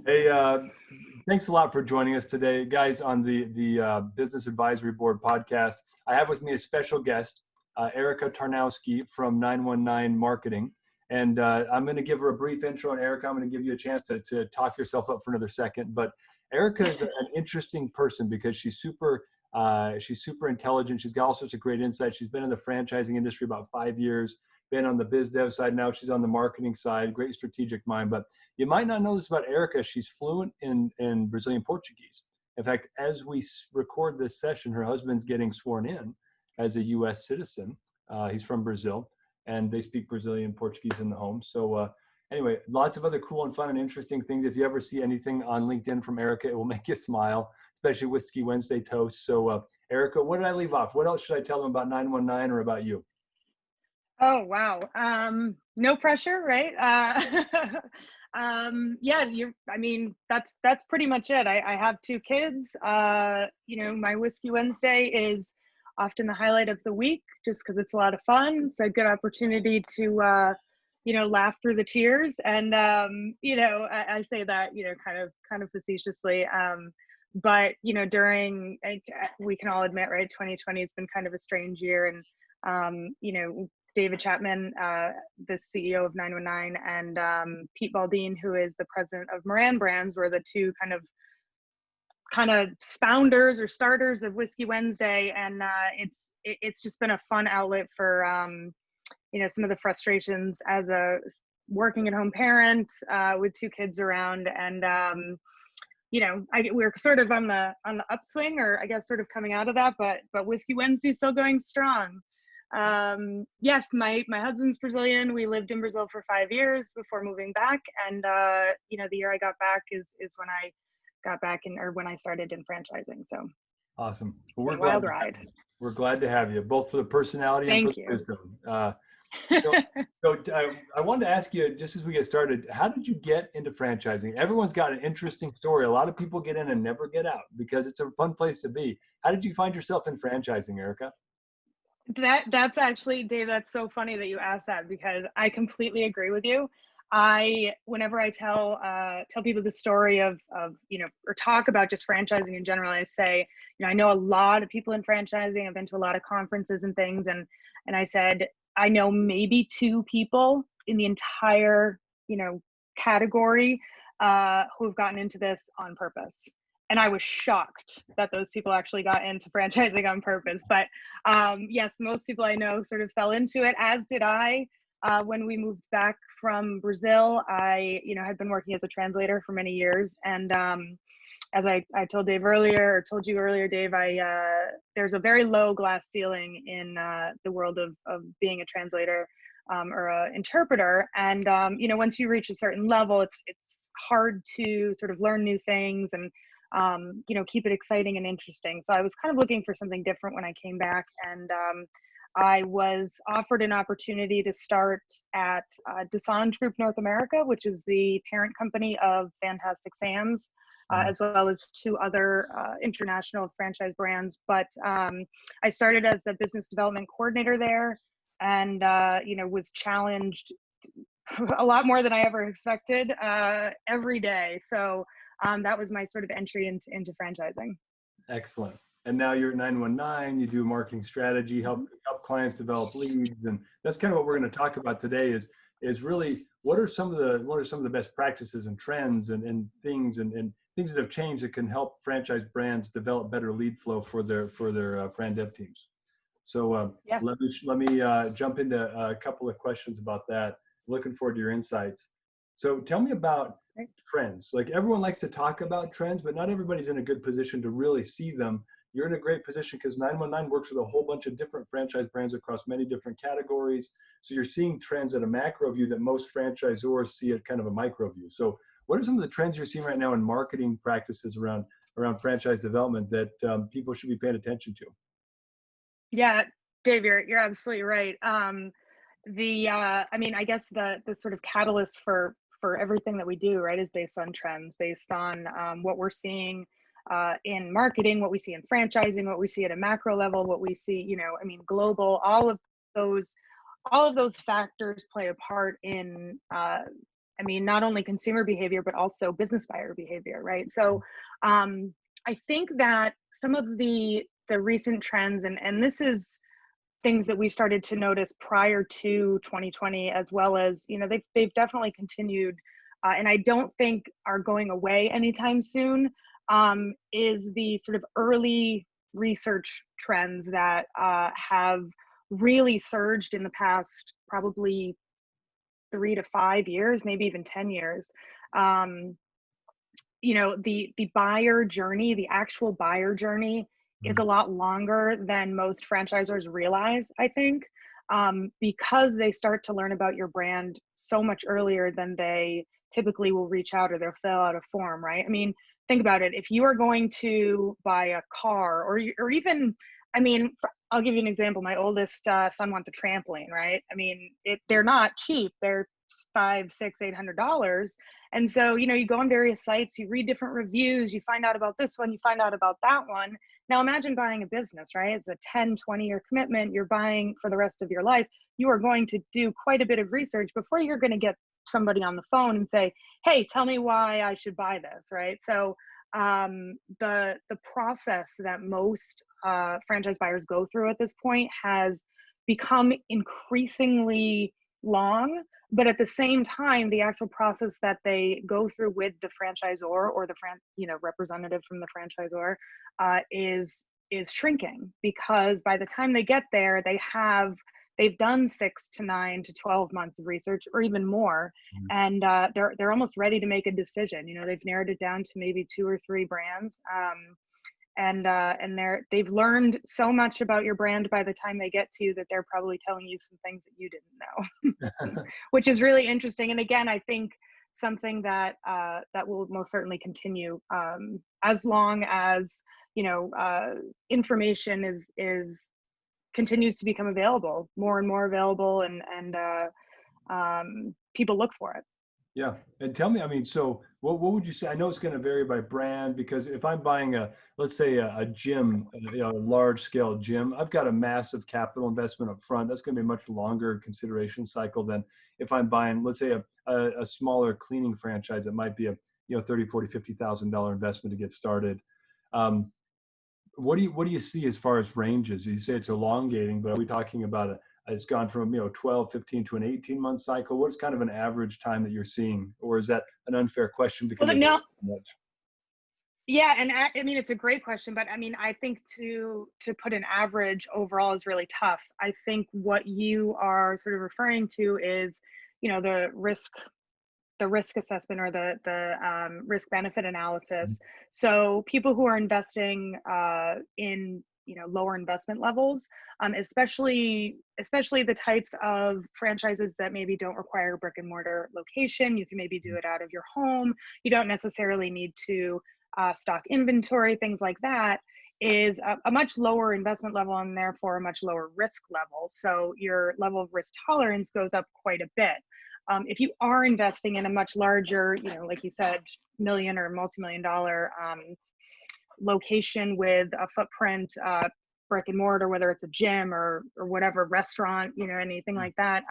Hey, thanks a lot for joining us today, guys, on the Business Advisory Board podcast. I have with me a special guest, Erica Tarnowski from 919 Marketing. And I'm going to give her a brief intro. And Erica, I'm going to give you a chance to talk yourself up for another second. But Erica is an interesting person because she's super intelligent. She's got all sorts of great insights. She's been in the franchising industry about 5 years, been on the biz dev side. Now she's on the marketing side, great strategic mind. But you might not know this about Erica. She's fluent in Brazilian Portuguese. In fact, as we record this session, her husband's getting sworn in as a U.S. citizen. He's from Brazil, and they speak Brazilian Portuguese in the home. So anyway, lots of other cool and fun and interesting things. If you ever see anything on LinkedIn from Erica, it will make you smile, especially Whiskey Wednesday toast. So Erica, what did I leave off? What else should I tell them about 919 or about you? Oh, wow. No pressure, right? Yeah, that's pretty much it. I have 2 kids. My Whiskey Wednesday is often the highlight of the week just because it's a lot of fun. It's a good opportunity to, laugh through the tears. And, I say that, kind of facetiously. But, during, we can all admit, right, 2020 has been kind of a strange year. And, David Chapman, the CEO of 919, and Pete Baldine, who is the president of Moran Brands, were the 2 kind of founders or starters of Whiskey Wednesday, and it's just been a fun outlet for some of the frustrations as a working at home parent with 2 kids around, and we're sort of on the upswing, or I guess sort of coming out of that, but Whiskey Wednesday is still going strong. Yes, my husband's Brazilian. We lived in Brazil for 5 years before moving back, and the year I got back is when I got back when I started in franchising. So awesome. Well, wild ride. We're glad to have you, both for the personality and for the wisdom. I wanted to ask you, just as we get started, how did you get into franchising? Everyone's got an interesting story. A lot of people get in and never get out because it's a fun place to be. How did you find yourself in franchising, Erica? That's actually, Dave, that's so funny that you asked that, because I completely agree with you. Whenever I tell people the story of or talk about just franchising in general, I say, I know a lot of people in franchising. I've been to a lot of conferences and things, and I said, I know maybe 2 people in the entire category who've gotten into this on purpose. And I was shocked that those people actually got into franchising on purpose. But yes, most people I know sort of fell into it, as did I. When we moved back from Brazil, I had been working as a translator for many years. And as I told you earlier, Dave, there's a very low glass ceiling in the world of being a translator or an interpreter. And once you reach a certain level, it's hard to sort of learn new things and keep it exciting and interesting. So I was kind of looking for something different when I came back, and I was offered an opportunity to start at Desange Group North America, which is the parent company of Fantastic Sam's, as well as 2 other international franchise brands. But I started as a business development coordinator there, and was challenged a lot more than I ever expected every day. So that was my sort of entry into franchising. Excellent. And now you're at 919. You do marketing strategy, help clients develop leads, and that's kind of what we're going to talk about today. Is really what are some of the best practices and trends and things and things that have changed that can help franchise brands develop better lead flow for their FranDev teams. So let me jump into a couple of questions about that. Looking forward to your insights. So tell me about trends. Like, everyone likes to talk about trends, but not everybody's in a good position to really see them. You're in a great position because 919 works with a whole bunch of different franchise brands across many different categories. So you're seeing trends at a macro view that most franchisors see at kind of a micro view. So what are some of the trends you're seeing right now in marketing practices around franchise development that people should be paying attention to? Yeah, Dave, you're absolutely right. I guess the sort of catalyst for everything that we do, right, is based on trends, based on what we're seeing in marketing, what we see in franchising, what we see at a macro level, what we see, global. All of those factors play a part in I mean, not only consumer behavior, but also business buyer behavior, right? So I think that some of the recent trends, and this is things that we started to notice prior to 2020, as well as, you know, they've definitely continued, and I don't think are going away anytime soon, is the sort of early research trends that have really surged in the past probably 3 to 5 years, maybe even 10 years. Um, you know, the buyer journey, the actual buyer journey is a lot longer than most franchisors realize, I think, because they start to learn about your brand so much earlier than they typically will reach out or they'll fill out a form, right? I mean, think about it. If you are going to buy a car, or even, I mean, I'll give you an example. My oldest son wants a trampoline, right? I mean, they're not cheap. They're $500, $600, $800. And so, you know, you go on various sites, you read different reviews, you find out about this one, you find out about that one. Now imagine buying a business, right? It's a 10, 20-year commitment. You're buying for the rest of your life. You are going to do quite a bit of research before you're going to get somebody on the phone and say, hey, tell me why I should buy this, right? So the process that most franchise buyers go through at this point has become increasingly long, but at the same time, the actual process that they go through with the franchisor or the representative from the franchisor is shrinking, because by the time they get there, they've done 6 to 9 to 12 months of research or even more, and they're almost ready to make a decision. You know, they've narrowed it down to maybe 2 or 3 brands. And they've learned so much about your brand by the time they get to you that they're probably telling you some things that you didn't know, which is really interesting. And again, I think something that that will most certainly continue as long as, you know, information is continues to become available, more and more available, and people look for it. Yeah. And tell me, I mean, so what would you say? I know it's going to vary by brand, because if I'm buying let's say a gym, you know, a large scale gym, I've got a massive capital investment up front. That's going to be a much longer consideration cycle than if I'm buying, let's say a smaller cleaning franchise. It might be a, you know, 30, 40, $50,000 investment to get started. What do you see as far as ranges? You say it's elongating, but are we talking about it's gone from, you know, 12, 15 to an 18-month cycle? What's kind of an average time that you're seeing? Or is that an unfair question because Well, it no, much? yeah, and I mean, it's a great question, but I mean, I think to put an average overall is really tough. I think what you are sort of referring to is, you know, the risk assessment, or the risk benefit analysis. So people who are investing in, you know, lower investment levels, especially the types of franchises that maybe don't require a brick and mortar location. You can maybe do it out of your home. You don't necessarily need to stock inventory, things like that, is a much lower investment level and therefore a much lower risk level. So your level of risk tolerance goes up quite a bit. If you are investing in a much larger, you know, like you said, million or multi-million dollar location with a footprint, brick and mortar, whether it's a gym or whatever, restaurant, you know, anything like that,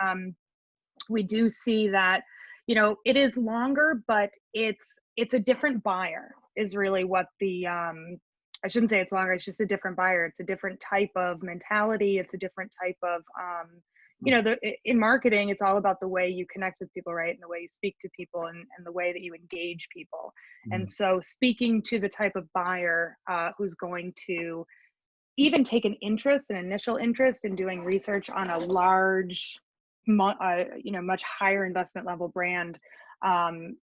we do see that, you know, it is longer, but it's a different buyer is really what the I shouldn't say it's longer, it's just a different buyer. It's a different type of mentality. It's a different type of you know, in marketing, it's all about the way you connect with people, right? And the way you speak to people, and the way that you engage people. And so speaking to the type of buyer who's going to even take an initial interest in doing research on a large, you know, much higher investment level brand,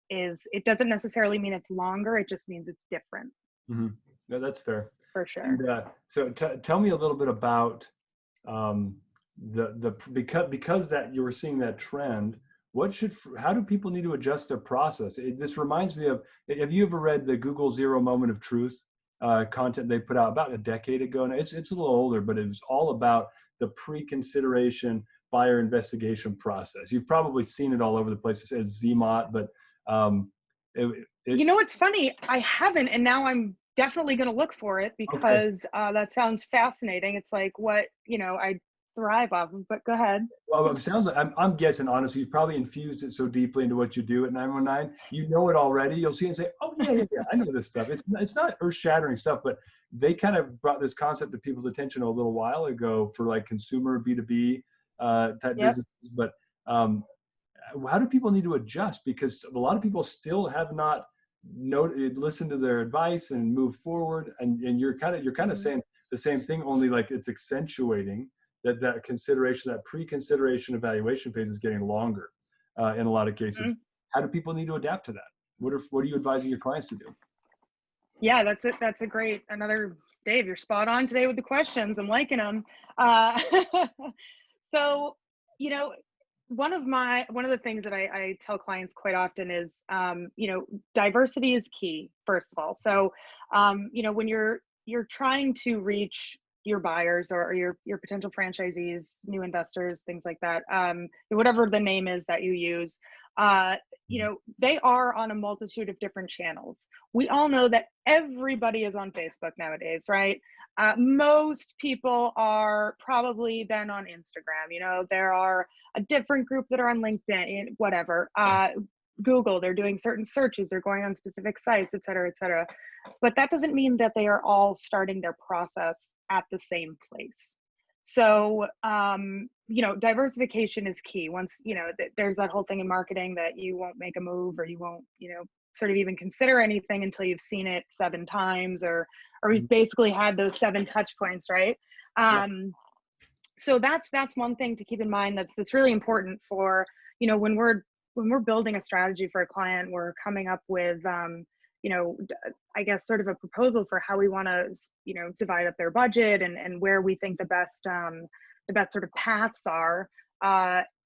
it doesn't necessarily mean it's longer. It just means it's different. Mm-hmm. Yeah, that's fair. For sure. And, so tell me a little bit about because that you were seeing that trend. How do people need to adjust their process? This reminds me of, have you ever read the Google Zero Moment of Truth content they put out about a decade ago? And it's a little older, but it was all about the pre-consideration buyer investigation process. You've probably seen it all over the place. It says ZMOT, but you know what's funny? I haven't, and now I'm definitely going to look for it, because that sounds fascinating. It's like, what, you know, thrive off of, but go ahead. Well, it sounds like, I'm guessing, honestly, you've probably infused it so deeply into what you do at 919. You know it already. You'll see it and say, oh, yeah, I know this stuff. It's not earth-shattering stuff, but they kind of brought this concept to people's attention a little while ago for like consumer B2B type Yep. businesses. But how do people need to adjust? Because a lot of people still have not listened to their advice and move forward. And you're kind of saying the same thing, only like it's accentuating that consideration, that pre-consideration evaluation phase is getting longer in a lot of cases. How do people need to adapt to that? What are you advising your clients to do? Yeah, that's it. That's a great, Dave, you're spot on today with the questions. I'm liking them. So, you know, one of the things that I tell clients quite often is, diversity is key, first of all. So, when you're trying to reach your buyers or your potential franchisees, new investors, things like that, whatever the name is that you use, they are on a multitude of different channels. We all know that everybody is on Facebook nowadays, right? Most people are probably then on Instagram. There are a different group that are on LinkedIn, whatever. Google, they're doing certain searches, they're going on specific sites, et cetera, et cetera. But that doesn't mean that they are all starting their process at the same place. So, diversification is key. Once, there's that whole thing in marketing that you won't make a move or you won't, sort of even consider anything until you've seen it 7 times or you've basically had those 7 touch points, right? So that's one thing to keep in mind that's really important for, when we're building a strategy for a client, we're coming up with, I guess sort of a proposal for how we want to, divide up their budget and where we think the best sort of paths are.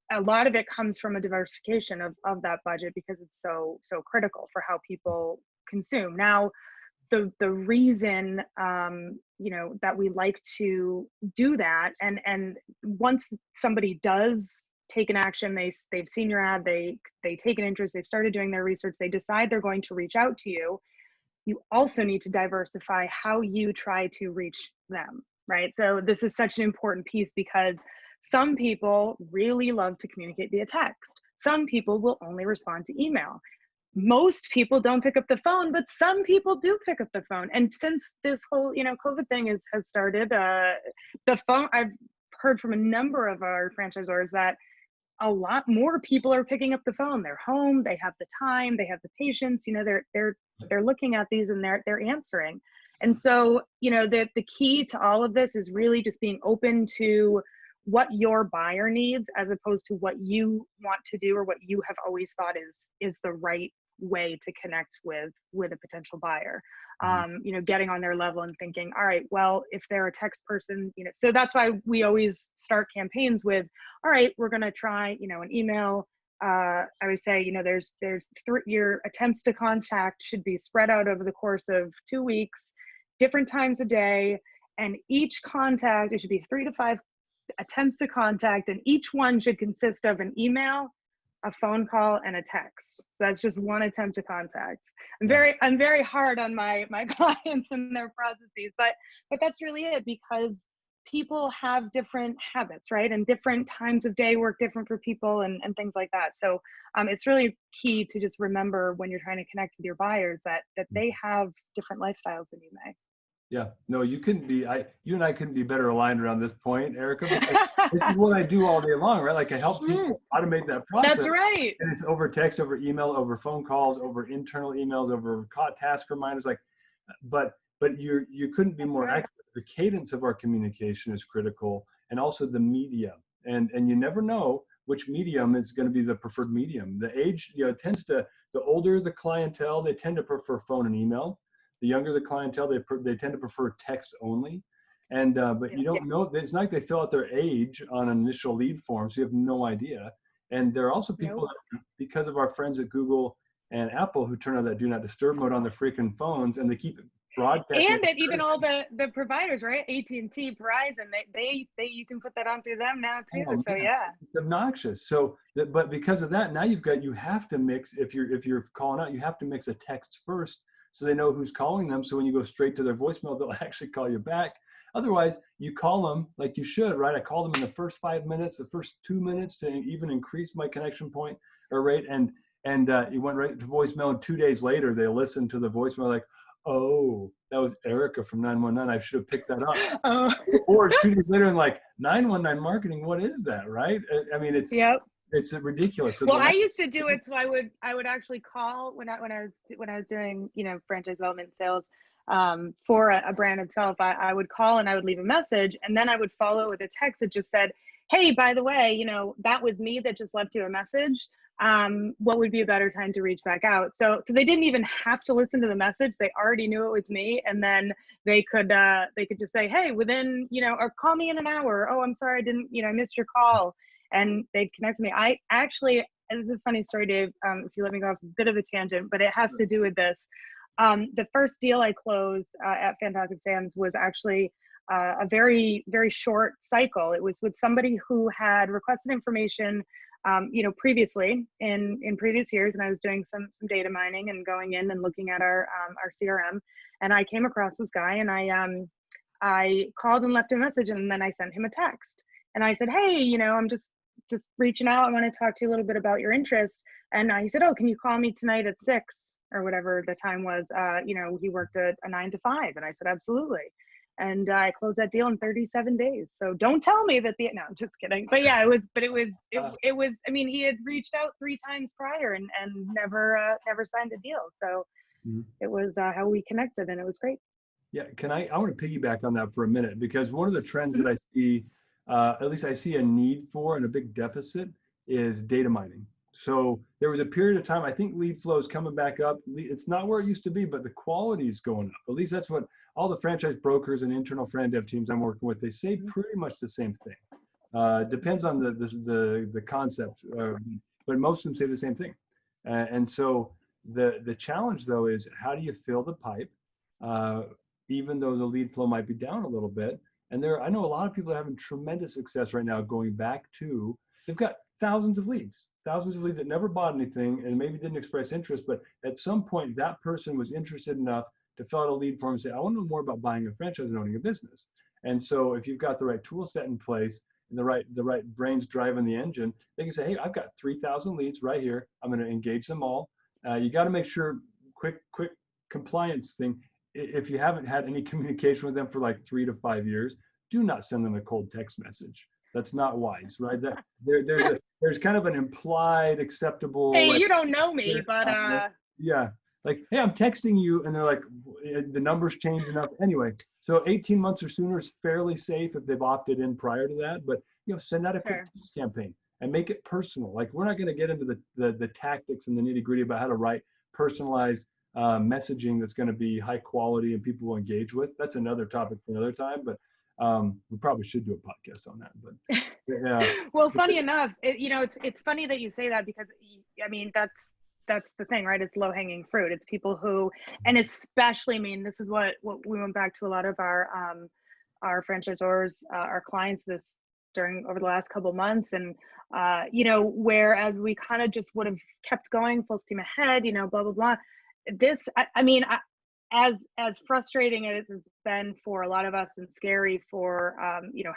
A lot of it comes from a diversification of that budget because it's so critical for how people consume. Now, the reason that we like to do that, and once somebody does take an action, they've seen your ad, they take an interest, they've started doing their research, they decide they're going to reach out to you, you also need to diversify how you try to reach them, right? So this is such an important piece because some people really love to communicate via text. Some people will only respond to email. Most people don't pick up the phone, but some people do pick up the phone. And since this whole, COVID thing has started, the phone, I've heard from a number of our franchisors that a lot more people are picking up the phone. They're home, they have the time, they have the patience, they're looking at these and they're answering. And so, the key to all of this is really just being open to what your buyer needs as opposed to what you want to do or what you have always thought is the right way to connect with a potential buyer. Getting on their level and thinking, all right, well, if they're a text person, so that's why we always start campaigns with, all right, we're going to try, an email. I would say, there's your attempts to contact should be spread out over the course of 2 weeks, different times a day. And each contact, it should be 3 to 5 attempts to contact, and each one should consist of an email, a phone call, and a text. So that's just one attempt to contact. I'm very hard on my clients and their processes, but that's really it, because people have different habits, right? And different times of day work different for people and things like that. So it's really key to just remember when you're trying to connect with your buyers that they have different lifestyles than you may. Yeah, no, you and I couldn't be better aligned around this point, Erica, because this is what I do all day long, right? Like I help people automate that process. That's right. And it's over text, over email, over phone calls, over internal emails, over task reminders. But you couldn't be more accurate. The cadence of our communication is critical, and also the medium. And you never know which medium is going to be the preferred medium. The age, the older the clientele, they tend to prefer phone and email. The younger the clientele, they tend to prefer text only. And but you don't know, it's not like they fill out their age on an initial lead form, so you have no idea. And there are also people, because of our friends at Google and Apple, who turn on that do not disturb mode on their freaking phones, and they keep broadcasting. And even all the providers, right? AT&T, Verizon, they you can put that on through them now too. Oh, so man. yeah, It's obnoxious. So, but because of that, now you have to mix, if you're calling out, you have to mix a text first so they know who's calling them. So when you go straight to their voicemail, they'll actually call you back. Otherwise, you call them like you should, right? I called them in the first 5 minutes, the first 2 minutes to even increase my connection point or rate. And it went right to voicemail. And 2 days later, they listened to the voicemail like, oh, that was Erica from 919. I should have picked that up. Oh. Or it's 2 days later and like 919 marketing. What is that, right? I mean, it's Yep. it's ridiculous. So well, I used to do it. So I would actually call when I was doing, franchise development sales for a brand itself. I would call and I would leave a message, and then I would follow with a text that just said, hey, by the way, that was me that just left you a message. What would be a better time to reach back out? So they didn't even have to listen to the message. They already knew it was me. And then they could just say, hey, within, or call me in an hour. Oh, I'm sorry, I didn't, I missed your call. And they'd connect to me. I actually, and this is a funny story, Dave, if you let me go off a bit of a tangent, but it has to do with this. The first deal I closed at Fantastic Sam's was actually a very, very short cycle. It was with somebody who had requested information previously in previous years, and I was doing some data mining and going in and looking at our CRM, and I came across this guy, and I called and left a message, and then I sent him a text, and I said, hey, I'm just reaching out. I want to talk to you a little bit about your interest. And he said, oh, can you call me tonight at 6 or whatever the time was? He worked a 9 to 5, and I said, absolutely. And I closed that deal in 37 days. So don't tell me that no, I'm just kidding. But yeah, it was, I mean, he had reached out 3 times prior and never signed a deal. So it was how we connected, and it was great. Yeah. I want to piggyback on that for a minute, because one of the trends that I see, at least I see a need for and a big deficit, is data mining. So there was a period of time, I think lead flow is coming back up. It's not where it used to be, but the quality is going up. At least that's what all the franchise brokers and internal FranDev teams I'm working with, they say pretty much the same thing. Depends on the concept, but most of them say the same thing. And so the challenge though is, how do you fill the pipe, even though the lead flow might be down a little bit? And I know a lot of people are having tremendous success right now going back to, they've got thousands of leads that never bought anything and maybe didn't express interest, but at some point that person was interested enough to fill out a lead form and say, I want to know more about buying a franchise and owning a business. And so if you've got the right tool set in place and the right brains driving the engine, they can say, hey, I've got 3,000 leads right here. I'm going to engage them all. You got to make sure, quick compliance thing. If you haven't had any communication with them for like 3 to 5 years, do not send them a cold text message. That's not wise, right? There's kind of an implied acceptable. Hey, you don't know me, but yeah, like, hey, I'm texting you, and they're like, the numbers change enough. Anyway, so 18 months or sooner is fairly safe if they've opted in prior to that. But send out a quick campaign and make it personal. Like, we're not going to get into the tactics and the nitty gritty about how to write personalized messaging that's going to be high quality and people will engage with. That's another topic for another time, but we probably should do a podcast on that. But yeah. Well, funny enough, it's funny that you say that, because I mean, that's the thing, right? It's low hanging fruit. It's people who, and especially, I mean, this is what we went back to a lot of our franchisors, our clients over the last couple of months. And, whereas we kind of just would have kept going full steam ahead, blah, blah, blah. I mean, as frustrating as it's been for a lot of us and scary for,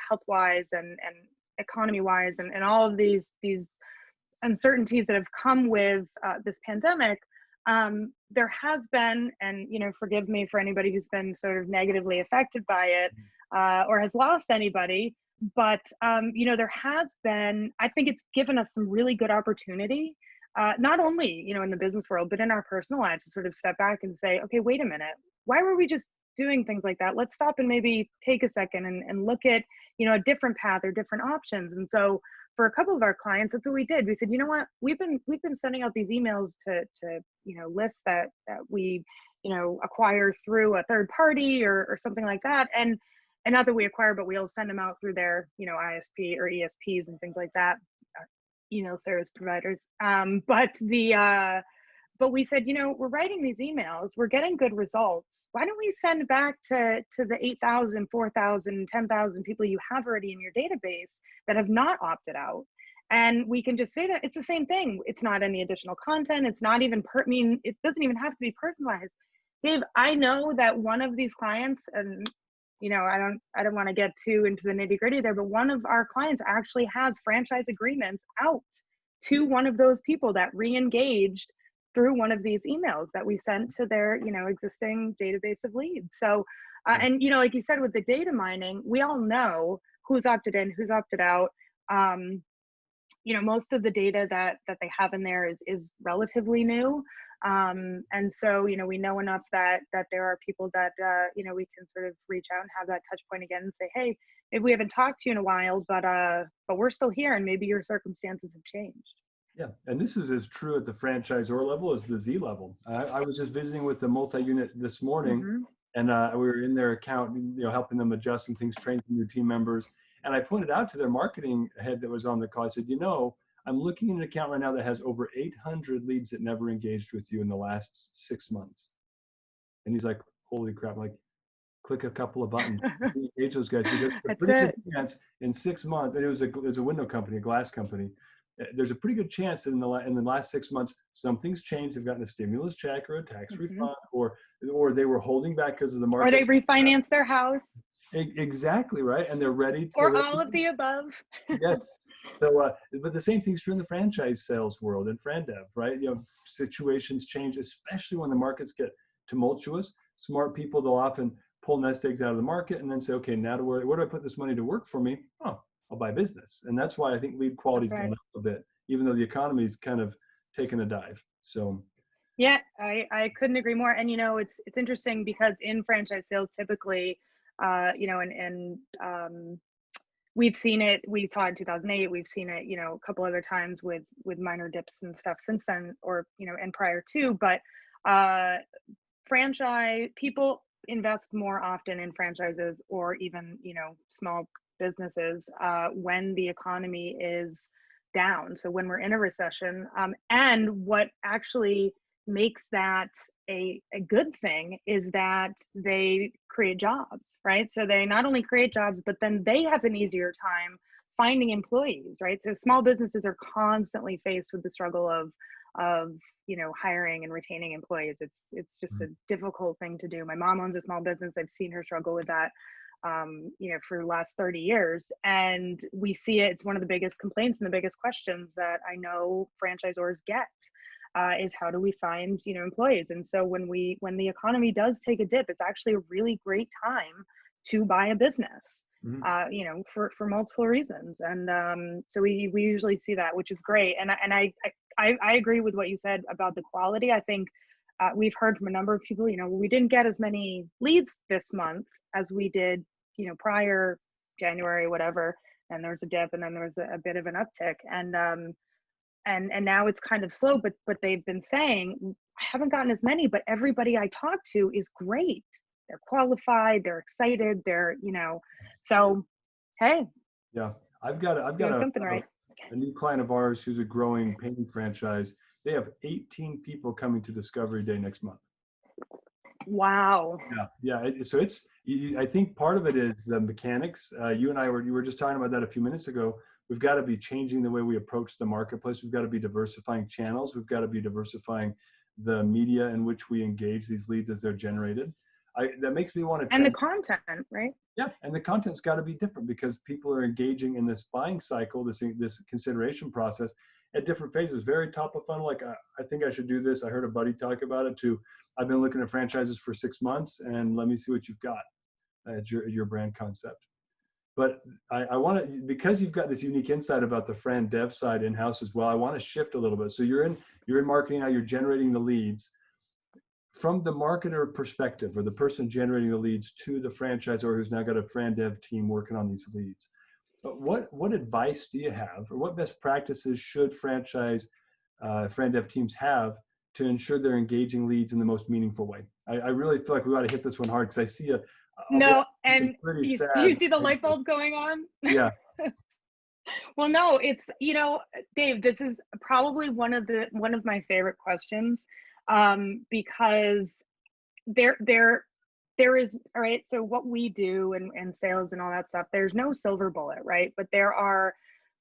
health wise and economy wise and all of these uncertainties that have come with this pandemic, there has been, and forgive me for anybody who's been sort of negatively affected by it or has lost anybody, but there has been, I think it's given us some really good opportunity, not only in the business world, but in our personal lives, to sort of step back and say, okay, wait a minute, why were we just doing things like that? Let's stop and maybe take a second and look at a different path or different options. And so for a couple of our clients, that's what we did. We said, you know what, we've been sending out these emails to lists that we acquire through a third party or something like that, and not that we acquire, but we'll send them out through their ISP or ESPs and things like that, email service providers. But we said, we're writing these emails, we're getting good results. Why don't we send back to the 8,000, 4,000, 10,000 people you have already in your database that have not opted out? And we can just say that it's the same thing. It's not any additional content. It's not even, it doesn't even have to be personalized. Dave, I know that one of these clients, and I don't want to get too into the nitty gritty there, but one of our clients actually has franchise agreements out to one of those people that re-engaged through one of these emails that we sent to their, existing database of leads. So, and like you said, with the data mining, we all know who's opted in, who's opted out. Most of the data that they have in there is relatively new. And so, we know enough that there are people that, we can sort of reach out and have that touch point again and say, hey, maybe we haven't talked to you in a while, but we're still here and maybe your circumstances have changed. Yeah, and this is as true at the franchisor level as the Z level. I was just visiting with the multi-unit this morning, Mm-hmm. and we were in their account, helping them adjust some things, training new team members. And I pointed out to their marketing head that was on the call, I said, I'm looking at an account right now that has over 800 leads that never engaged with you in the last 6 months. And he's like, holy crap, I'm like, click a couple of buttons, engage those guys, because a pretty good chance in 6 months, and it was a window company, a glass company. There's a pretty good chance that in the last 6 months, something's changed. They've gotten a stimulus check or a tax refund, or they were holding back because of the market. Or they refinanced their house. Exactly, right. And they're ready to. Or all of the above. Yes. So, but the same thing's true in the franchise sales world in FranDev, right? Situations change, especially when the markets get tumultuous. Smart people, they'll often pull nest eggs out of the market and then say, okay, now where do I put this money to work for me? Oh, I'll buy business. And that's why I think lead quality's gone up a bit, even though the economy's kind of taken a dive. So. Yeah, I couldn't agree more. And, it's interesting because in franchise sales, typically, we've seen it, we saw it in 2008, we've seen it, a couple other times with minor dips and stuff since then, or, and prior to, but franchise people invest more often in franchises or even, small businesses when the economy is down. So when we're in a recession, and what actually makes that a good thing is that they create jobs, right? So they not only create jobs, but then they have an easier time finding employees, right? So small businesses are constantly faced with the struggle of hiring and retaining employees. It's just a difficult thing to do. My mom owns a small business. I've seen her struggle with that for the last 30 years. And we see it, it's one of the biggest complaints and the biggest questions that I know franchisors get. Is how do we find employees? And so when the economy does take a dip, it's actually a really great time to buy a business, for multiple reasons. And so we usually see that, which is great. And I agree with what you said about the quality. I think we've heard from a number of people, we didn't get as many leads this month as we did, prior January, whatever. And there was a dip, and then there was a bit of an uptick. And now it's kind of slow, but they've been saying, I haven't gotten as many, but everybody I talk to is great. They're qualified, they're excited, they're, so, hey. Yeah, I've got something right. A new client of ours who's a growing painting franchise. They have 18 people coming to Discovery Day next month. Wow. Yeah. So I think part of it is the mechanics. You and you were just talking about that a few minutes ago. We've got to be changing the way we approach the marketplace. We've got to be diversifying channels. We've got to be diversifying the media in which we engage these leads as they're generated. That makes me want to. And the content, right? Yeah, and the content's got to be different because people are engaging in this buying cycle, this consideration process at different phases. Very top of funnel, like I think I should do this. I heard a buddy talk about it. To I've been looking at franchises for 6 months, and let me see what you've got at your brand concept. But I want to, because you've got this unique insight about the FranDev side in-house as well, I want to shift a little bit. So you're in marketing now, you're generating the leads. From the marketer perspective, or the person generating the leads, to the franchisor who's now got a FranDev team working on these leads, but what advice do you have, or what best practices should FranDev teams have to ensure they're engaging leads in the most meaningful way? I really feel like we ought to hit this one hard, because I see no, and do you see the light bulb going on? Yeah. Well, no, it's, Dave, this is probably one of my favorite questions, because there is, all right, so what we do and sales and all that stuff, there's no silver bullet, right? But there are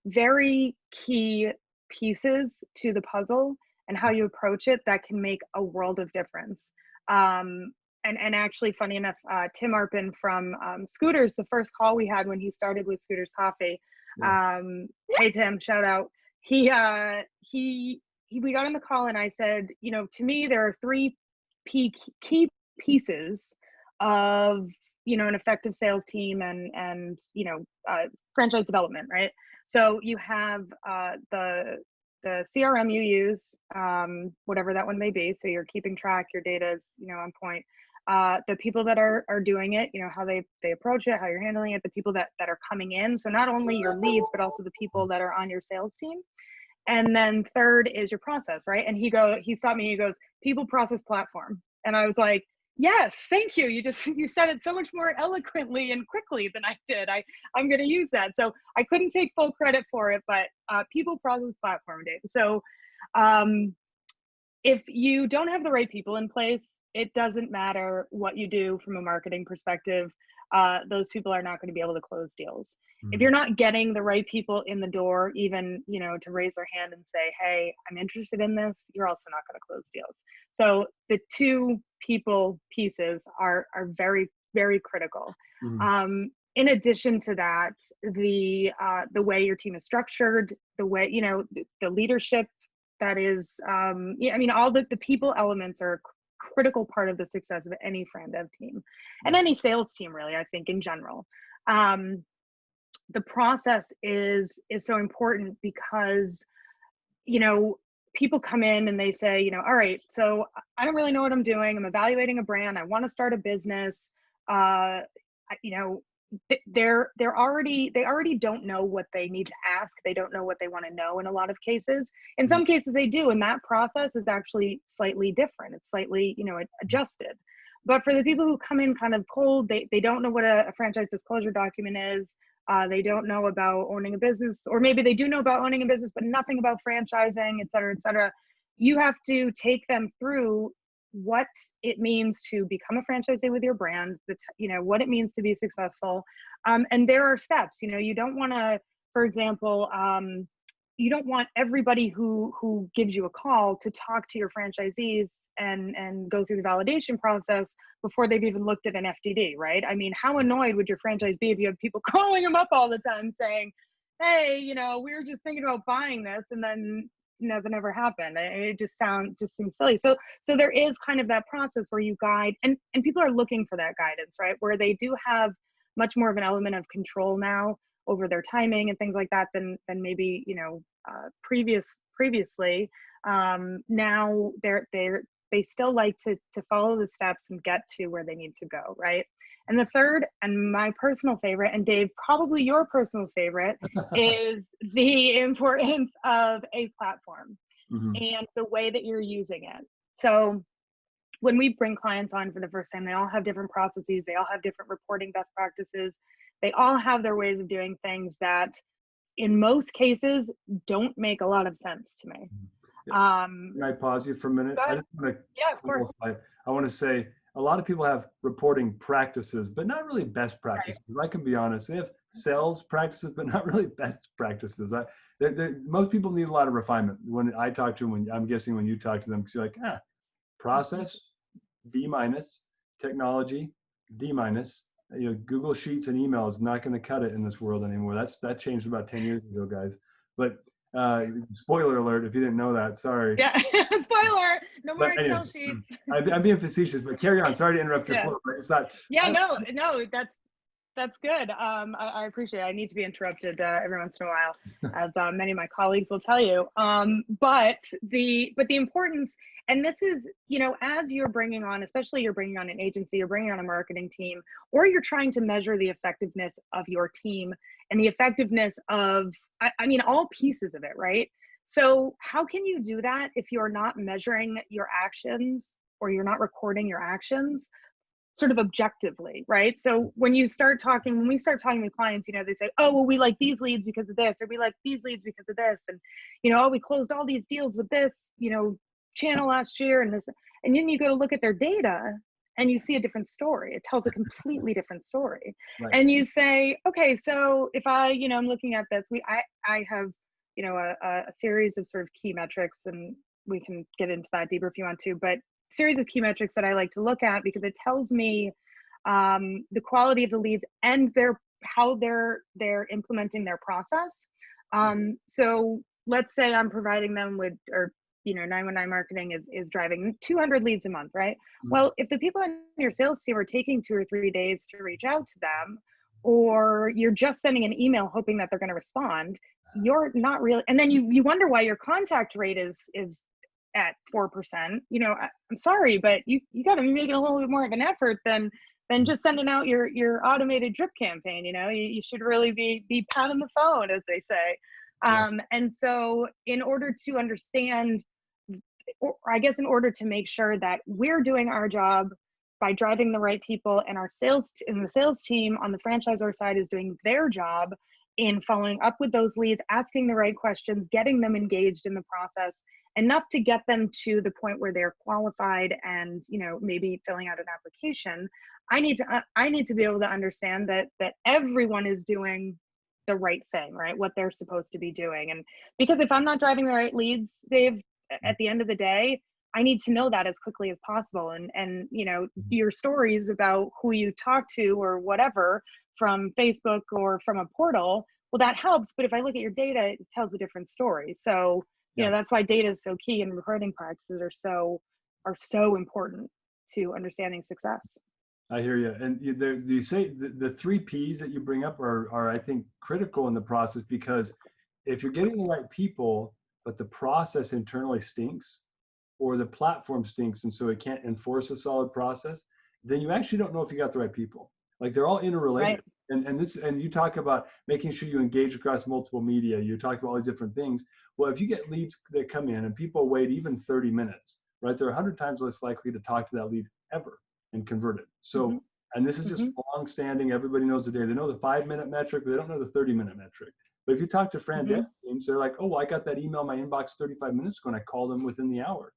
very key pieces to the puzzle. and how you approach it that can make a world of difference. And actually, funny enough, Tim Arpin from Scooters, the first call we had when he started with Scooters Coffee. Hey Tim, shout out. We got on the call and I said, you know, to me there are three key pieces of, you know, an effective sales team and you know, franchise development, right? So you have the CRM you use, whatever that one may be, so you're keeping track, your data is, you know, on point. The people that are doing it, you know, how they approach it, how you're handling it, the people that are coming in, so not only your leads but also the people that are on your sales team. And then third is your process, right? And he stopped me, he goes, people, process, platform. And I was like, yes, thank you. You said it so much more eloquently and quickly than I did. I'm going to use that. So I couldn't take full credit for it, but people, process, platform, Dave. So if you don't have the right people in place, it doesn't matter what you do from a marketing perspective. Those people are not going to be able to close deals. If you're not getting the right people in the door, even, you know, to raise their hand and say, hey, I'm interested in this, you're also not going to close deals. So the two people pieces are very, very critical. In addition to that, the way your team is structured, the way, you know, the leadership that is, yeah, I mean, all the people elements are a critical part of the success of any FranDev team and any sales team, really, I think, in general. The process is so important because, you know, people come in and they say, you know, all right, so I don't really know what I'm doing. I'm evaluating a brand. I want to start a business. You know, they already don't know what they need to ask. They don't know what they want to know in a lot of cases. In some cases they do, and that process is actually slightly different. It's slightly, you know, adjusted. But for the people who come in kind of cold, they don't know what a franchise disclosure document is. They don't know about owning a business, or maybe they do know about owning a business, but nothing about franchising, et cetera, et cetera. You have to take them through what it means to become a franchisee with your brand, you know, what it means to be successful. And there are steps, you know, you don't want to, for example, you don't want everybody who gives you a call to talk to your franchisees and go through the validation process before they've even looked at an FDD, right? I mean, how annoyed would your franchise be if you have people calling them up all the time saying, hey, you know, we were just thinking about buying this, and then nothing ever happened. It just seems silly. So there is kind of that process where you guide, and people are looking for that guidance, right? Where they do have much more of an element of control now over their timing and things like that than maybe, you know, previously. Now they still like to follow the steps and get to where they need to go, right? And the third, and my personal favorite, and Dave, probably your personal favorite, is the importance of a platform and the way that you're using it. So when we bring clients on for the first time, they all have different processes, they all have different reporting best practices, they all have their ways of doing things that in most cases don't make a lot of sense to me. Can I pause you for a minute? I just want to of course. I want to say a lot of people have reporting practices, but not really best practices. Right. I can be honest. They have sales practices, but not really best practices. Most people need a lot of refinement. When I talk to them, I'm guessing when you talk to them, because you're like, process, B-, technology, D-. You know, Google Sheets and email is not going to cut it in this world anymore. That changed about 10 years ago, guys. But spoiler alert, if you didn't know that, sorry. Yeah, spoiler, no more Excel sheets. I'm being facetious, but carry on. Sorry to interrupt your flow. I just thought. Yeah, no, that's good. I appreciate it. I need to be interrupted every once in a while, as many of my colleagues will tell you. But the importance, and this is, you know, as you're bringing on, especially you're bringing on an agency, you're bringing on a marketing team, or you're trying to measure the effectiveness of your team and the effectiveness of, I mean, all pieces of it, right? So how can you do that if you're not measuring your actions or you're not recording your actions sort of objectively, right? So when we start talking with clients, you know, they say, oh, well, we like these leads because of this, or we like these leads because of this. And, you know, oh, we closed all these deals with this, you know, channel last year and this, and then you go to look at their data and you see a different story. It tells a completely different story. Right. And you say, okay, so if you know, I'm looking at this, I have, you know, a series of sort of key metrics, and we can get into that deeper if you want to, but series of key metrics that I like to look at because it tells me the quality of the leads and how they're implementing their process. So let's say I'm providing them with, or 919 marketing is driving 200 leads a month, right? Well, if the people on your sales team are taking 2 or 3 days to reach out to them, or you're just sending an email hoping that they're going to respond, you're not really, and then you wonder why your contact rate is at 4%. I'm sorry, but you got to be making a little bit more of an effort than just sending out your automated drip campaign. You should really be pounding the phone, as they say. And so in order to understand, or I guess in order to make sure that we're doing our job by driving the right people, and the sales team on the franchisor side is doing their job in following up with those leads, asking the right questions, getting them engaged in the process enough to get them to the point where they're qualified and maybe filling out an application. I need to be able to understand that everyone is doing the right thing, right? What they're supposed to be doing. And because if I'm not driving the right leads, Dave, at the end of the day, I need to know that as quickly as possible. And your stories about who you talk to or whatever from Facebook or from a portal, well, that helps. But if I look at your data, it tells a different story. So, that's why data is so key, and recording practices are so important to understanding success. I hear you. And you say the 3 Ps that you bring up are, I think, critical in the process, because if you're getting the right people, but the process internally stinks, or the platform stinks, and so it can't enforce a solid process, then you actually don't know if you got the right people. Like, they're all interrelated. Right. And you talk about making sure you engage across multiple media. You talk about all these different things. Well, if you get leads that come in and people wait even 30 minutes, right, they're 100 times less likely to talk to that lead ever and convert it. So, and this is just long-standing. Everybody knows the data. They know the 5-minute metric, but they don't know the 30-minute metric. But if you talk to FranDev teams, they're like, oh, well, I got that email in my inbox 35 minutes ago, and I called them within the hour.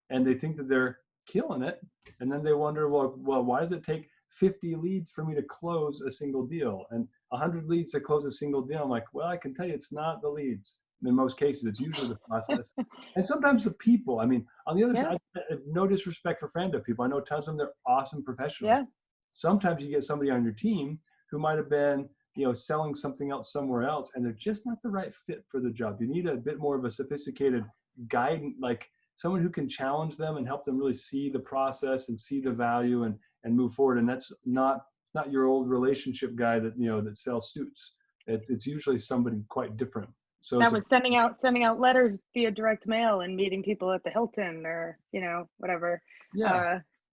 And they think that they're killing it. And then they wonder, well, why does it take 50 leads for me to close a single deal and 100 leads to close a single deal? I'm like, well, I can tell you it's not the leads. In most cases, it's usually the process. And sometimes the people. I mean, on the other side, no disrespect for FranDev people. I know tons of them, they're awesome professionals. Yeah. Sometimes you get somebody on your team who might have been, selling something else somewhere else, and they're just not the right fit for the job. You need a bit more of a sophisticated guide, like someone who can challenge them and help them really see the process and see the value and move forward. And that's not your old relationship guy that, that sells suits. It's usually somebody quite different. So that was sending out letters via direct mail and meeting people at the Hilton or, whatever,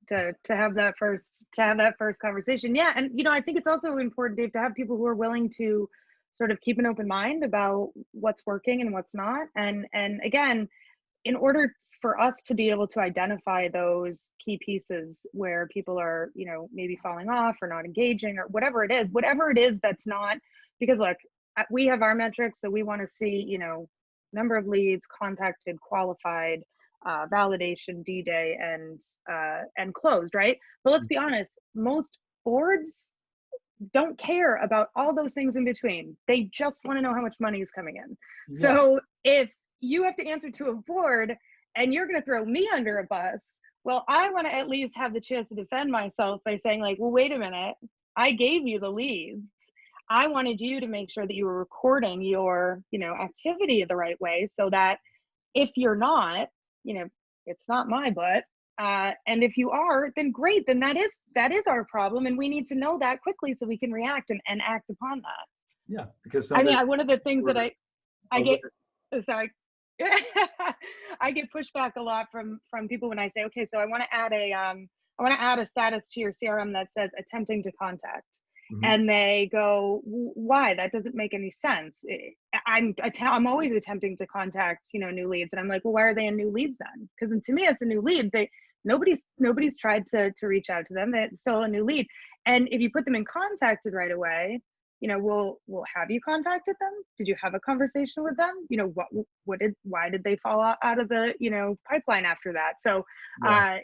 to have that first conversation. Yeah. And, I think it's also important, Dave, to have people who are willing to sort of keep an open mind about what's working and what's not. And again, in order for us to be able to identify those key pieces where people are, maybe falling off or not engaging or whatever it is that's not, because look, we have our metrics, so we want to see, number of leads, contacted, qualified, validation, D-Day, and closed, right? But let's be honest, most boards don't care about all those things in between. They just want to know how much money is coming in. Yeah. So if you have to answer to a board and you're going to throw me under a bus, well, I want to at least have the chance to defend myself by saying, like, well, wait a minute, I gave you the leads. I wanted you to make sure that you were recording your, activity the right way, so that if you're not, it's not my butt. And if you are, then great, then that is our problem. And we need to know that quickly so we can react and act upon that. Yeah, because one of the things that I get, sorry, I get pushback a lot from people when I say, okay, so I want to add a status to your CRM that says attempting to contact. And they go, why? That doesn't make any sense. I'm always attempting to contact, new leads. And I'm like, well, why are they new leads then? Because to me, it's a new lead. Nobody's tried to reach out to them. It's still a new lead. And if you put them in contacted right away, we'll have you contacted them? Did you have a conversation with them? Why did they fall out of the, pipeline after that? So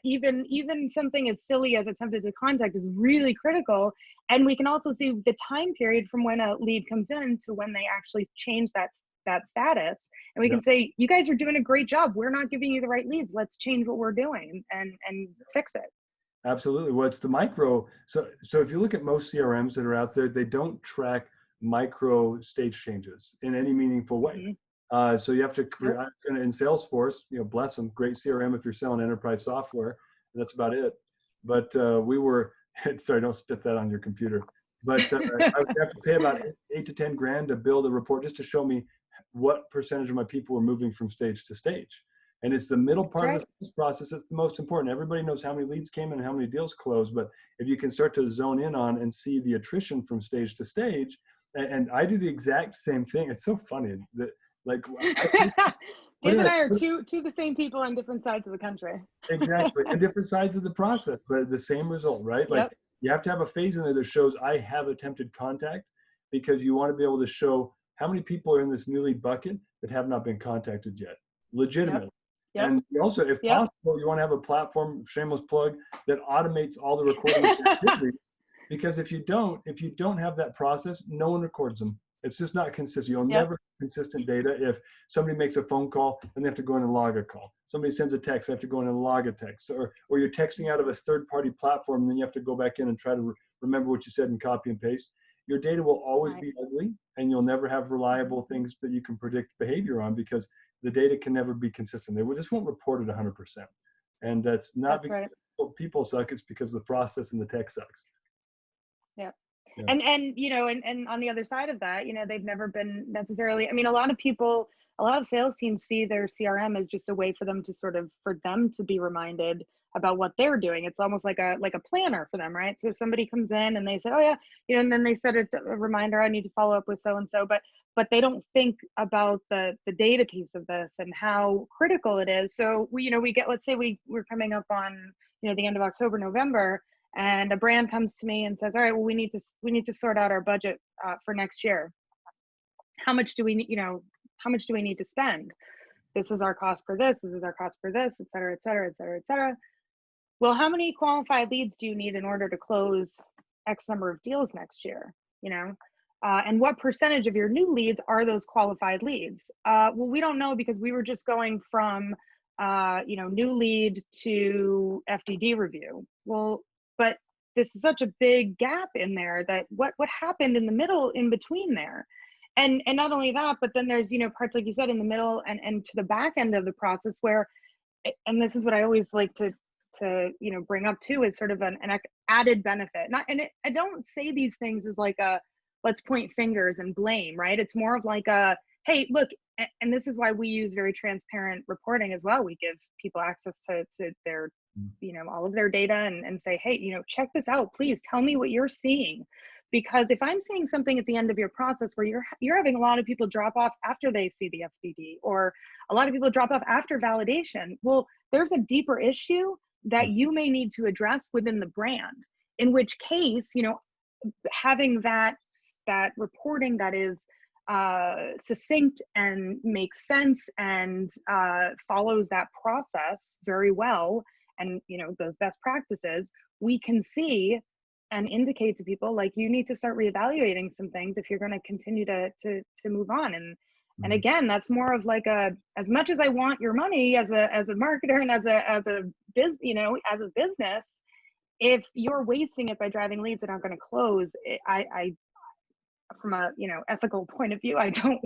even something as silly as attempted to contact is really critical. And we can also see the time period from when a lead comes in to when they actually change that that status, and we Yep. can say, you guys are doing a great job. We're not giving you the right leads. Let's change what we're doing and fix it. Absolutely. Well, it's the micro. So if you look at most CRMs that are out there, they don't track micro stage changes in any meaningful way. So you have to create in Salesforce, bless them, great CRM if you're selling enterprise software. That's about it. But we were, sorry, don't spit that on your computer. But I would have to pay about 8 to 10 grand to build a report just to show me what percentage of my people were moving from stage to stage. And it's the middle part of the sales process that's the most important. Everybody knows how many leads came in and how many deals closed, but if you can start to zone in on and see the attrition from stage to stage, and I do the exact same thing. It's so funny that like Dave and I are two the same people on different sides of the country. Exactly, and different sides of the process, but the same result, right? Like you have to have a phase in there that shows I have attempted contact, because you want to be able to show how many people are in this new lead bucket that have not been contacted yet, legitimately. And also, if possible, you want to have a platform, shameless plug, that automates all the recording activities. Because if you don't have that process, no one records them. It's just not consistent. You'll never have consistent data. If somebody makes a phone call and they have to go in and log a call, somebody sends a text, they have to go in and log a text, or you're texting out of a third-party platform, and then you have to go back in and try to remember what you said and copy and paste. Your data will always be ugly, and you'll never have reliable things that you can predict behavior on, because the data can never be consistent. They just won't report it 100%. And that's not because people suck, it's because the process and the tech sucks. Yeah. And on the other side of that, they've never been necessarily, I mean, a lot of sales teams see their CRM as just a way for them to be reminded about what they're doing. It's almost like a planner for them, right? So if somebody comes in and they say, oh yeah, and then they set a reminder, I need to follow up with so-and-so, but they don't think about the data piece of this and how critical it is. So we get, let's say we're coming up on, the end of October, November, and a brand comes to me and says, all right, well, we need to sort out our budget for next year. How much do we need to spend? This is our cost for this is our cost for this, et cetera, et cetera, et cetera, et cetera. Well, how many qualified leads do you need in order to close X number of deals next year? And what percentage of your new leads are those qualified leads? Well, we don't know, because we were just going from new lead to FDD review. Well, but this is such a big gap in there that what happened in the middle, in between there. And not only that, but then there's, parts, like you said, in the middle and to the back end of the process where, and this is what I always like to bring up too, is sort of an added benefit. I don't say these things as like a, let's point fingers and blame, right? It's more of like a, hey, look, and this is why we use very transparent reporting as well. We give people access to their, all of their data and say, hey, check this out, please tell me what you're seeing. Because if I'm seeing something at the end of your process where you're having a lot of people drop off after they see the FDD, or a lot of people drop off after validation, well, there's a deeper issue that you may need to address within the brand, in which case, having that reporting that is succinct and makes sense and follows that process very well, and those best practices, we can see and indicate to people, like, you need to start reevaluating some things if you're going to continue to move on. And again, that's more of like as much as I want your money as a marketer and as a business, if you're wasting it by driving leads that aren't going to close, I from a ethical point of view, I don't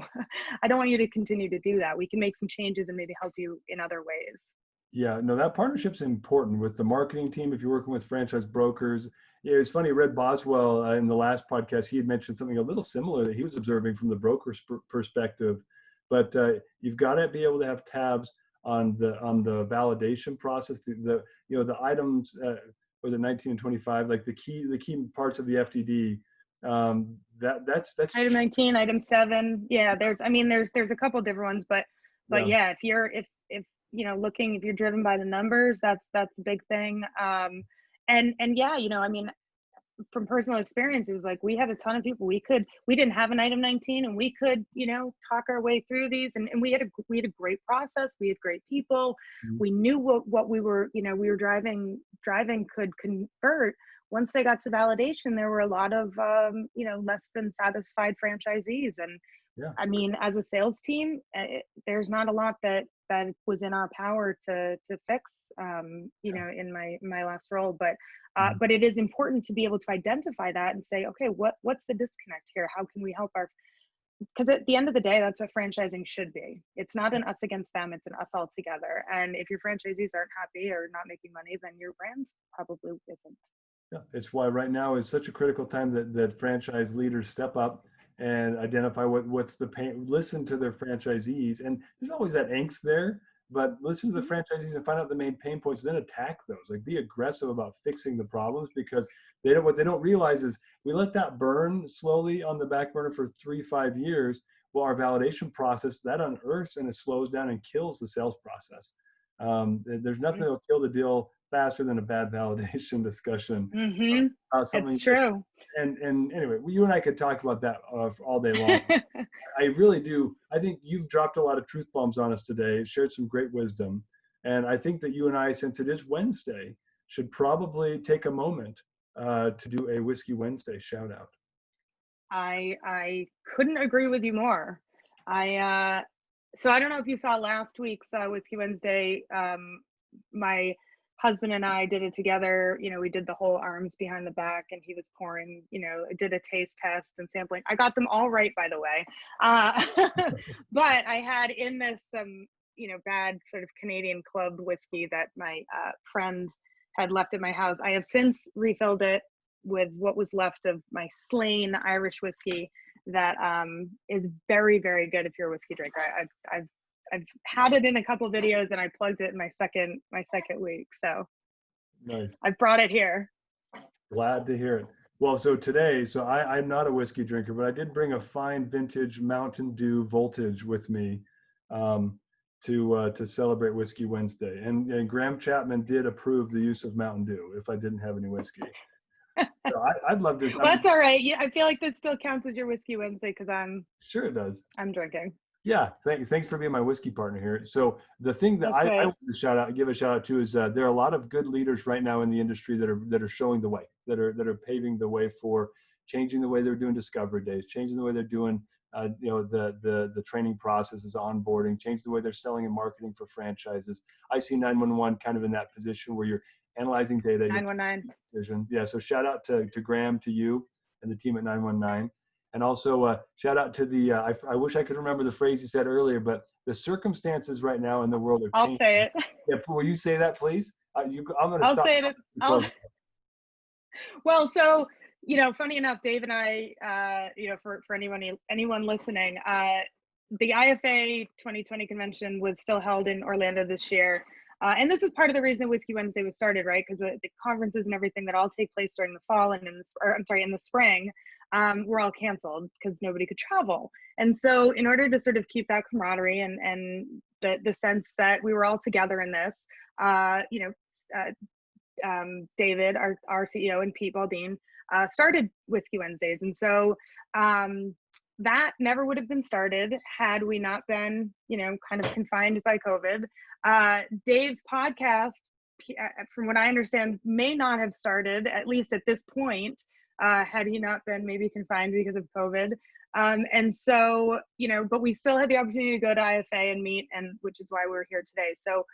want you to continue to do that. We can make some changes and maybe help you in other ways. Yeah, no, that partnership's important with the marketing team. If you're working with franchise brokers, it's funny, Red Boswell in the last podcast, he had mentioned something a little similar that he was observing from the broker's perspective. But you've got to be able to have tabs on the validation process, the items, was it 19 and 25, like the key parts of the FDD. That's item 19, item 7. Yeah, there's a couple different ones, but yeah, if you're if you're driven by the numbers, that's a big thing. And yeah, from personal experience, it was like, we had a ton of people. We didn't have an item 19, and we could, talk our way through these, and we had a great process. We had great people. We knew what we were, we were driving could convert. Once they got to validation, there were a lot of, less than satisfied franchisees, and Yeah. I mean, as a sales team, there's not a lot that was in our power to fix, you know, in my last role. But it is important to be able to identify that and say, okay, what's the disconnect here? How can we help our, because at the end of the day, that's what franchising should be. It's not an us against them, it's an us all together. And if your franchisees aren't happy or not making money, then your brand probably isn't. Yeah, it's why right now is such a critical time that franchise leaders step up and identify what's the pain, listen to their franchisees. And there's always that angst there, but listen to the franchisees and find out the main pain points, then attack those. Like, be aggressive about fixing the problems, because what they don't realize is we let that burn slowly on the back burner for 3-5 years. Well, our validation process, that unearths and it slows down and kills the sales process. There's nothing that'll kill the deal faster than a bad validation discussion. It's true. And anyway, you and I could talk about that all day long. I really do. I think you've dropped a lot of truth bombs on us today, shared some great wisdom. And I think that you and I, since it is Wednesday, should probably take a moment to do a Whiskey Wednesday shout out. I couldn't agree with you more. So I don't know if you saw last week's Whiskey Wednesday. My husband and I did it together. You know, we did the whole arms behind the back, and he was pouring, you know, did a taste test and sampling. I got them all right, by the way. But I had in this some, you know, bad sort of Canadian club whiskey that my friend had left at my house. I have since refilled it with what was left of my Slane Irish whiskey that is very, very good if you're a whiskey drinker. I've had it in a couple videos, and I plugged it in my second week. So nice. I brought it here. Glad to hear it. Well, so today, I'm not a whiskey drinker, but I did bring a fine vintage Mountain Dew Voltage with me to celebrate Whiskey Wednesday. And Graham Chapman did approve the use of Mountain Dew if I didn't have any whiskey. So I'd love to. Well, that's all right. Yeah, I feel like that still counts as your Whiskey Wednesday because sure it does. I'm drinking. Yeah, thanks for being my whiskey partner here. So the thing that I want to give a shout out to is there are a lot of good leaders right now in the industry that are showing the way, that are paving the way for changing the way they're doing discovery days, changing the way they're doing you know, the training processes, onboarding, change the way they're selling and marketing for franchises. I see 911 kind of in that position where you're analyzing data. 919. Decision. Yeah. So shout out to Graham, to you, and the team at 919. And also shout out to the, I wish I could remember the phrase you said earlier, but the circumstances right now in the world are changing. I'll say it. Yeah, will you say that, please? I'm going to I'll stop. say it. Well, so, you know, funny enough, Dave and I, you know, for anyone listening, the IFA 2020 convention was still held in Orlando this year. And this is part of the reason Whiskey Wednesday was started, right? Because the conferences and everything that all take place during the fall and in the spring, were all canceled because nobody could travel. And so in order to sort of keep that camaraderie and the sense that we were all together in this, you know, David, our CEO, and Pete Baldine started Whiskey Wednesdays. And so that never would have been started had we not been, you know, kind of confined by COVID. Dave's podcast, from what I understand, may not have started, at least at this point, had he not been maybe confined because of COVID. And so, you know, but we still had the opportunity to go to IFA and meet, and which is why we're here today. So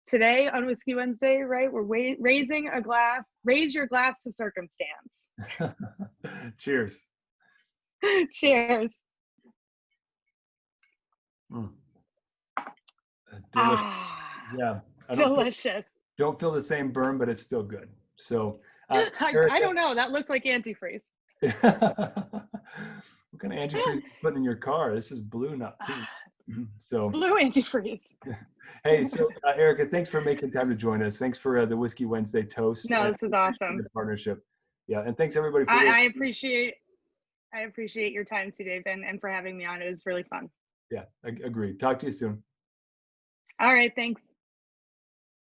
today on Whiskey Wednesday, right, we're raising a glass. Raise your glass to circumstance. Cheers. Cheers. Delicious. Yeah. Delicious. Don't feel the same burn, but it's still good. So I don't know. That looked like antifreeze. What kind of antifreeze are you putting in your car? This is blue, not pink. So blue antifreeze. Hey, so Erica, thanks for making time to join us. Thanks for the Whiskey Wednesday toast. No, this is awesome. The partnership. Yeah, and thanks everybody for I appreciate your time too, Dave, and for having me on. It was really fun. Yeah, I agree. Talk to you soon. All right, thanks.